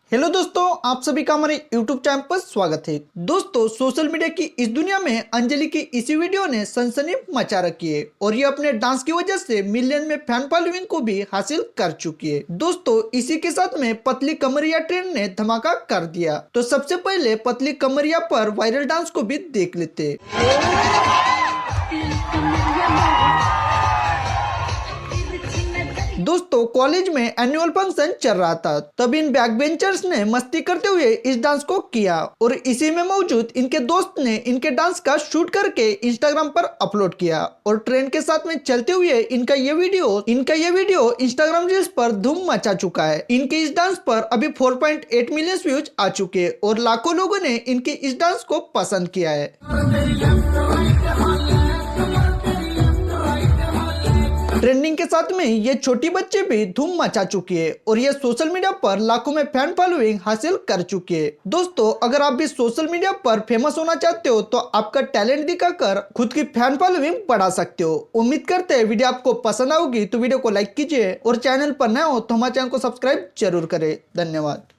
Hello दोस्तों, आप सभी का हमारे YouTube चैनल पर स्वागत है। दोस्तों, सोशल मीडिया की इस दुनिया में अंजलि की इसी वीडियो ने सनसनी मचा रखी है और ये अपने डांस की वजह से मिलियन में फैन फॉलोइंग को भी हासिल कर चुकी है। दोस्तों, इसी के साथ में पतली कमरिया ट्रेंड ने धमाका कर दिया। तो सबसे पहले पतली कमरिया पर वायरल डांस को भी देख लेते। दोस्तों, कॉलेज में एनुअल फंक्शन चल रहा था, तब इन बैक बेंचर्स ने मस्ती करते हुए इस डांस को किया और इसी में मौजूद इनके दोस्त ने इनके डांस का शूट करके इंस्टाग्राम पर अपलोड किया और ट्रेंड के साथ में चलते हुए इनका ये वीडियो इंस्टाग्राम रील्स पर धूम मचा चुका है। इनके इस डांस पर अभी 4.8 मिलियन व्यूज आ चुके हैं और लाखों लोगों ने इनके इस डांस को पसंद किया है। ट्रेंडिंग के साथ में ये छोटी बच्चे भी धूम मचा चुकी है और ये सोशल मीडिया पर लाखों में फैन फॉलोइंग हासिल कर चुकी है। दोस्तों, अगर आप भी सोशल मीडिया पर फेमस होना चाहते हो तो आपका टैलेंट दिखाकर खुद की फैन फॉलोइंग बढ़ा सकते हो। उम्मीद करते हैं वीडियो आपको पसंद आएगी, तो वीडियो को लाइक कीजिए और चैनल पर नए हो तो हमारे चैनल को सब्सक्राइब जरूर करें। धन्यवाद।